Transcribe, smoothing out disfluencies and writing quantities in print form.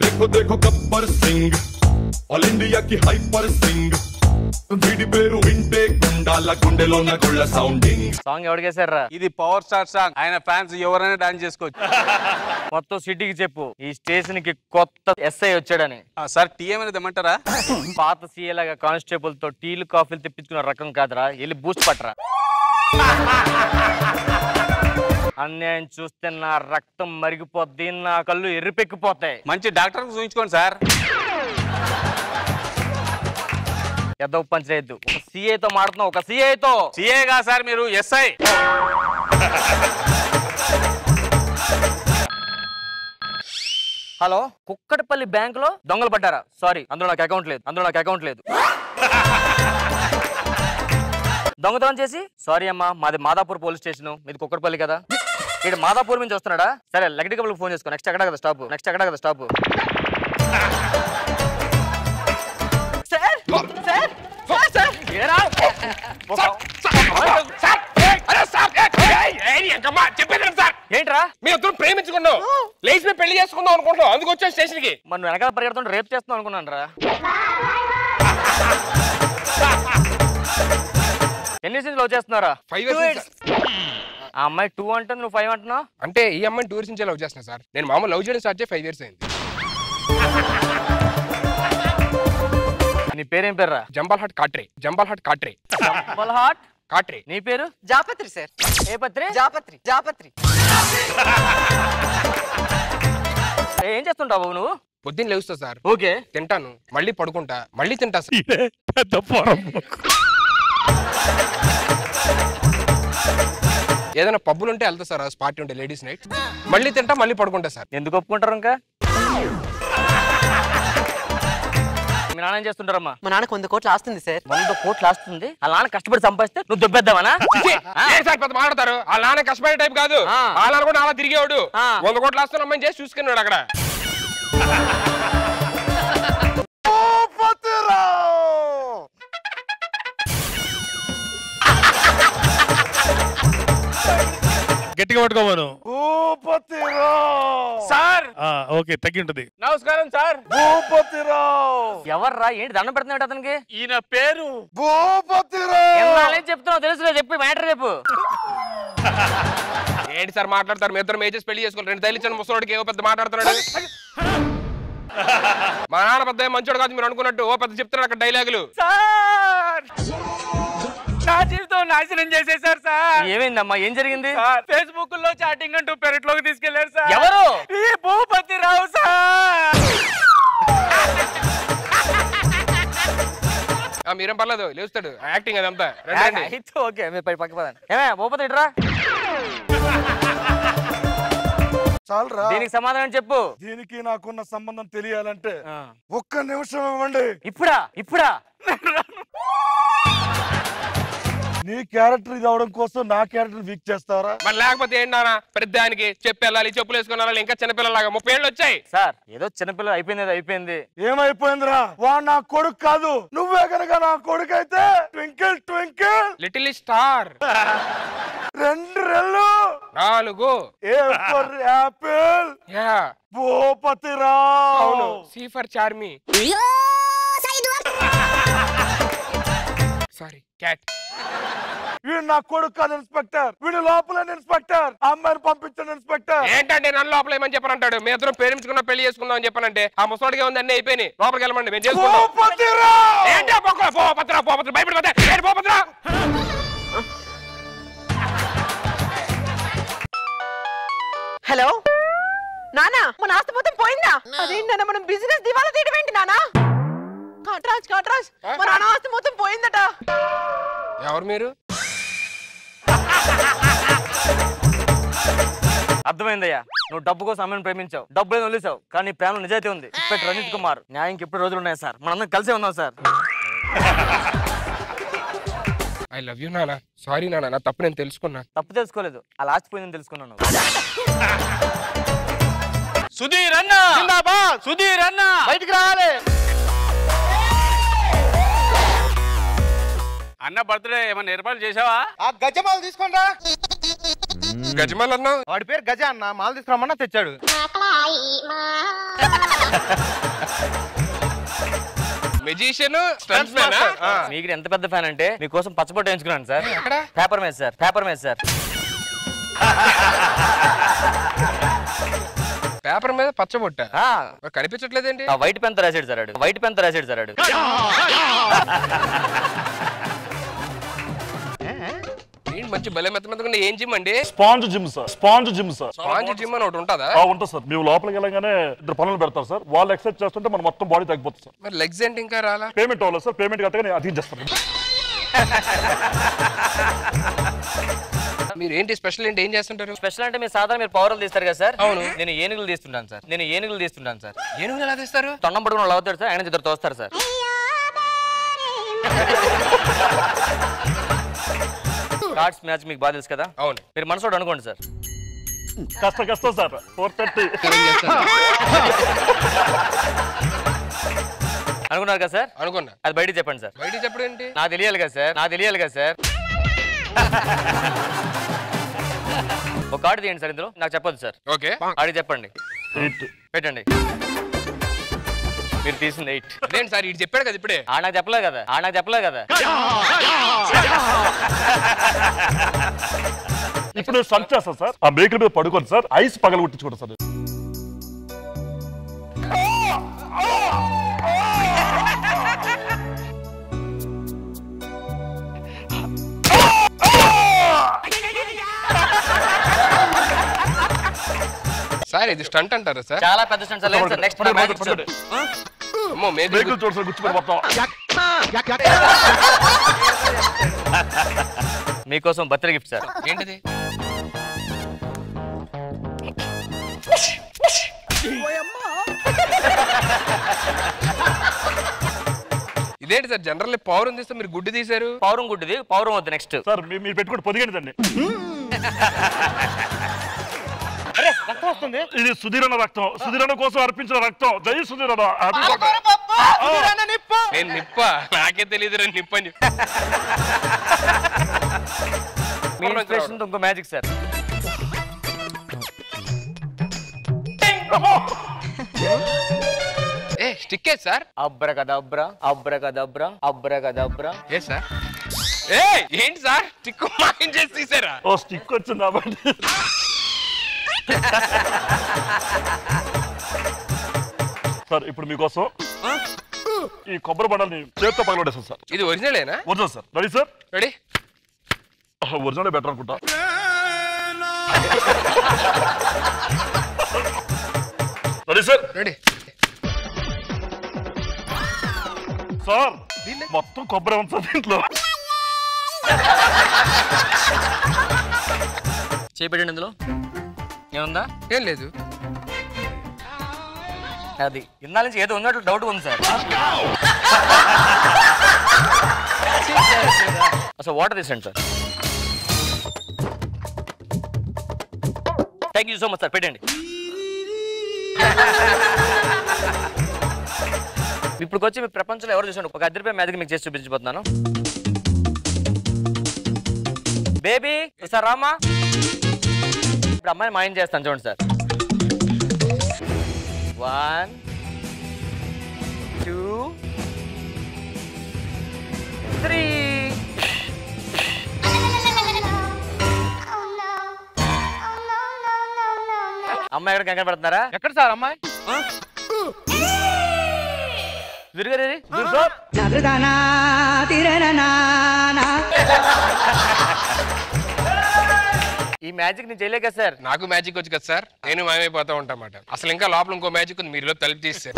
देखो देखो Gabbar Singh all India की हाइपर सिंग వీడి పేరు వింటే గుండాల గుండెలోన గుళ్ళ సౌండింగ్. సాంగ్ ఎవరికేసారా? ఇది పవర్ స్టార్ సాంగ్. ఆయన ఫ్యాన్స్ ఎవరైనా డాన్స్ చేసుకోవచ్చు. మొత్తం సిటీకి చెప్పు ఈ స్టేషన్ కి కొత్త ఎస్ఐ వచ్చాడని. సార్ టీఎం అనేది ఏమంటారా? పాత సీఏ లాగా కానిస్టేబుల్ తో టీలు కాఫీలు తెప్పించుకున్న రకం కాదురా, వెళ్ళి బూస్ట్ పట్టరా. అన్యాయం చూస్తే నా రక్తం మరిగిపోద్ది, నా కళ్ళు ఎర్రిపెక్కిపోతాయి. మంచి డాక్టర్ చూపించుకోండి సార్. ఏదో పని చేయొద్దు. ఒక సీఏతో మాడుతున్నావు, ఒక సీఏతో. సీఏగా సార్ మీరు ఎస్ఐ. హలో, కుక్కటపల్లి బ్యాంక్ లో దొంగలు పడ్డారా? సారీ, అందులో నాకు అకౌంట్ లేదు. దొంగతనం చేసి సారీ అమ్మా, మాది మాదాపూర్ పోలీస్ స్టేషన్, మీది కుక్కటపల్లి కదా. ఇక్కడ మాదాపూర్ నుంచి వస్తున్నాడా? సరే లగటి కబుల్ ఫోన్ చేసుకో. నెక్స్ట్ ఎక్కడ కదా స్టాప్. ఏంట్రా? మీ ఇద్దరు ప్రేమించుకున్నావు, లేచి మీద పెళ్లి చేసుకుందాం అనుకుంటున్నావు, అందుకు వచ్చా స్టేషన్ కి. మనం వెనకాల పరిగెడుతుంటే రేపు చేస్తున్నాం అనుకున్నాను రా. ఎన్ని సీన్స్ లవ్ చేస్తున్నారా? 5 years. ఆ అమ్మాయి 2 అంటే నువ్వు 5 అంటున్నావు. అంటే ఈ అమ్మాయిని 2 years నుంచి లవ్ చేస్తున్నా సార్. నేను మామూలు లవ్ చేయడం స్టార్ట్ చేసి 5 years అయింది. నీ పేరేం పేర్రా? జంబాల్ హాట్ కాట్రే. కాట్రే. నీ పేరు? జాపత్రి సార్. ఏ పత్రి? జాపత్రి. ఏం చేస్తుంటావు నువ్వు? పొద్దున్న లేవుస్తా సార్. ఓకే. తింటాను, మళ్ళీ పడుకుంటా, మళ్ళీ తింటా సార్. ఏదైనా పబ్బులు ఉంటే వెళ్తా సార్, పార్టీ ఉంటే లేడీస్ నైట్, మళ్ళీ తింటా, మళ్ళీ పడుకుంటా సార్. ఎందుకు ఒప్పుకుంటారు ఇంకా? మీ నాన్న ఏం చేస్తుంటారమ్మా? మా నాన్నకు 100 కోట్లు ఆస్తుంది సార్. 100 కోట్లు ఆస్తుంది. ఆ నాన్న కష్టపడి సంపాదిస్తే నువ్వు దొబ్బేద్దామనా? సార్ పెద్ద మాట్లాడతారు. వాళ్ళ నాన్న కష్టపడే టైప్ కాదు, వాళ్ళ కూడా అలా తిరిగేవాడు. 100 కోట్లు ఆస్తున్న అమ్మాయిని చేసి చూసుకున్నాడు అక్కడ. గట్టిగా పట్టుకోమను సార్. ఓకే, తగ్గి ఉంటది. నమస్కారం సార్. ఎవర్రా? ఏంటి దండం పెడుతున్నాడు అతనికి? ఈయన పేరు చెప్తున్నావు తెలుసు, చెప్పి మ్యాటర్ చెప్పు. ఏంటి సార్ మాట్లాడతారు? మీ ఇద్దరు మేజెస్ పెళ్లి చేసుకోవాలి, 2 తల్లిచ్చిన ముసలోడికి ఏవో పెద్ద మాట్లాడుతున్నాడు. మా నాన్న పెద్ద మంచోడు కాదు మీరు అనుకున్నట్టు, ఓ పెద్ద చెప్తున్నాడు అక్కడ డైలాగులు. సార్ నా జీవితం నాశనం చేసేసారు సార్. ఏమైందమ్మా? ఏం జరిగింది? ఫేస్బుక్ లో చాటింగ్ అంటూ పెరట్లోకి తీసుకెళ్లారు సార్. ఎవరు? ఈ భూపతిరావు సార్. మీరేం పర్లేదు, లేస్తాడు, యాక్టింగ్ అదంతా. ఓకే, మీరు పక్క పదండి. ఏమే భూపతి ఇట్రా. చాలరా, దీనికి సమాధానం చెప్పు. దీనికి నాకున్న సంబంధం తెలియాలంటే 1 నిమిషం ఇవ్వండి. ఇప్పుడా? నీ క్యారెక్టర్ ఇది అవడం కోసం నా క్యారెక్టర్ వీక్ చేస్తావరా? మరి లేకపోతే ఏంటన్నా? ప్రతిదానికి చెప్పెళ్ళాలి, చెప్పులు వేసుకుని ఇంకా చిన్నపిల్లలాగా 30 ఏళ్ళు వచ్చాయి సార్. ఏదో చిన్నపిల్ల అయిపోయింది. ఏమైపోయిందిరా? వాడు నా కొడుకు కాదు, నువ్వే కనుక నా కొడుకు అయితే ట్వింకిల్ ట్వింకిల్ లిటిల్ స్టార్. 2 రెళ్ళు 4 ఏ ఫర్ యాపిల్. భూపతిరావు. అవును, C for Charmi. Sorry, cat. వీడు నా కొడుకు కాదు ఇన్స్పెక్టర్, వీడు లోపల ఇన్స్పెక్టర్, అమ్మాయిని పంపించండి ఇన్స్పెక్టర్. ఏంటంటే నన్ను లోపల ఏమని చెప్పారంటాడు? మీ ఇద్దరం ప్రేమించుకున్నా పెళ్లి చేసుకుందాం అని చెప్పానంటే ఆ ముసలోడిగా ఉంది, అన్ని అయిపోయి లోపలికి వెళ్ళమండి, మేము చేసుకుంటాం. హలో నానా, మన ఆస్తి మొత్తం పోయిందా? అదేంటన్నా మనం బిజినెస్ దివాలా తీయడం ఏంటి నానా? కాట్రాజ్ మన నాన్న ఆస్తి మొత్తం పోయిందట. ఎవరు మీరు? అర్థమైందయ్యా, నువ్వు డబ్బు కోసం అమ్మని ప్రేమించావు, డబ్బు ఏదో వదిలేసావు, కానీ నీ ప్రేమలో నిజాయితీ ఉంది. ఇప్పటి రణిత్ కుమార్ న్యాయంకి ఎప్పుడు రోజులు ఉన్నాయి సార్, మనందరం కలిసే ఉన్నాం సార్. ఐ లవ్ యూ నాన్న. సారీ నాన్న, నా తప్పు నేను తెలుసుకున్నా. తప్పు తెలుసుకోలేదు, ఆ లాస్ట్ పోయిందని తెలుసుకున్నాను. సుధీర్ అన్న జిందాబాద్. సుధీర్ అన్న బయటికి రావాలి. అన్న బర్త్డే ఏమన్నా ఏర్పాటు చేసావా? ఆ గజమాలు తీసుకోండి. గజమాల్ అన్నావు. వాడి పేరు గజ అన్న, మాల తీసుకురమ్మన్నా తెచ్చాడు. Magician, stunts man. మీకు ఎంత పెద్ద ఫ్యాన్ అంటే మీకోసం పచ్చబొట్టు వేయించుకున్నాను సార్. పేపర్ మీద సార్, పేపర్ మీద సార్. పేపర్ మీద పచ్చబొట్ట కనిపించట్లేదేంటి? వైట్ పెన్ తో రాసాడు సార్. వైట్ పెన్ తో రాసాడు సార్. మంచి భలే మెత్త మెత్తగా ఏం జిమ్ అండి? Sponge gym sir. Sponge gym sir. Sponge gym అని ఒకటి ఉంటుందా? ఉంటుంది సార్. మేము లోపలికి వెళ్ళగానే ఇద్దరు పనులు పెడతారు సార్. వాళ్ళు ఎక్సర్సైజ్ చేస్తుంటే మన మొత్తం బాడీ తగ్గిపోతుంది సార్. మరి లెగ్స్ ఏంటి ఇంకా రాలా? పేమెంట్ అవ్వాలి సార్. పేమెంట్ కట్టగానే అది చేస్తారు. మీరు ఏంటి స్పెషల్ ఏంటి, ఏం చేస్తుంటారు? స్పెషల్ అంటే మీరు సాధారణ మీరు పౌరులు తీస్తారు కదా సార్. అవును. నేను ఏనుగులు తీస్తుంటాను సార్. సార్. ఏనుగులు ఎలా తీస్తారు? తొండం పడుకుని వాళ్ళు అవుతారు సార్. ఆయన ఇద్దరు తోస్తారు సార్. కార్డ్స్ మ్యాచ్ మీకు బాగా తెలుసు కదా. అవును. మీరు మనసులో అనుకోండి సార్. కష్టం సార్. 430 అనుకున్నారు కదా సార్? అనుకున్నా. అది బయటికి చెప్పండి సార్. బయటికి చెప్పడం ఏంటి? నాకు తెలియాలి కదా సార్. ఒక కార్డు తీయండి సార్. ఇందులో నాకు చెప్పొద్దు సార్. ఓకే. ఆడికి చెప్పండి. 8 పెట్టండి. మీరు తీసింది 8. అదేంటి సార్ ఇటు చెప్పాడు కదా ఇప్పుడే. నాకు చెప్పలేదు కదా. ఇప్పుడు స్టంట్ చేస్తాను సార్. ఆ బేకరీ మీద పడుకోండి సార్. ఐస్ పగల కొట్టించుకోండి సార్. సార్ ఇది స్టంట్ అంటారా సార్? చాలా పెద్ద స్టంట్ సార్. నెక్స్ట్ అమ్మో బేకరీ చూడు సార్. గుచ్చిపడి మొత్తం. మీకోసం బర్త్డే గిఫ్ట్ సార్. ఏంటిది? ఇదేంటి సార్ జనరల్ పౌరం తీస్తే మీరు గుడ్డు తీశారు? పౌరం గుడ్డిది. పౌరం వద్దు. నెక్స్ట్ సార్ మీరు పెట్టుకుంటే పొదిగండి. ఇది సుధీరణ రక్తం. సుధీరణ కోసం అర్పించిన రక్తం. జై సుధీరణ. నేను నిప్ప, నాకే తెలియదు నిప్ప అని. మీ ఇన్స్పిరేషన్ తో ఇంకో మ్యాజిక్ సార్. ఏ స్టిక్ ఏ సార్? అబ్రకదబ్రా. ఏ సార్? ఏ ఏంటి సార్ స్టిక్ మాయం చేసి తీసారా? ఓ స్టిక్ వచ్చింది కాబట్టి. సార్ ఇప్పుడు మీకోసం ఈ కొబ్బరి బండల్ని చేత్తో పగలబడేస్తాం సార్. ఇది ఒరిజినలేనా? Original sir. Ready sir? Ready. Original better అనుకుంటా. Ready sir? రెడీ. సార్ మొత్తం కొబ్బరి ఉంది సార్ దీంట్లో. చేపెట్టండి. ఇందులో ఏముందా? ఏం లేదు. అది ఇన్నాళ్ళ నుంచి ఏదో ఉన్నట్లు డౌట్ ఉంది సార్. అసలు వాటర్ తీసండి sir. Thank you so much sir. పెట్టండి. ఇప్పుడు వచ్చి మీ ప్రపంచంలో ఎవరు చూసండి ఒక 10 రూపాయల మ్యాజిక్ మీకు చేసి చూపించబోతున్నాను. Baby sir Rama. ఇప్పుడు అమ్మాయిని మాయం చేస్తాను చూడండి సార్. 1 2 3. అమ్మాయి ఎక్కడ కంగారు పడుతున్నారా? ఎక్కడ సార్ అమ్మాయి? ఈ మ్యాజిక్ నేను చేయలేక సార్. నాకు మ్యాజిక్ వచ్చు కదా సార్. నేను మాయమైపోతా ఉంటామాట. అసలు ఇంకా లోపల ఇంకో మ్యాజిక్ ఉంది. మీరు తలుపు తీస్తే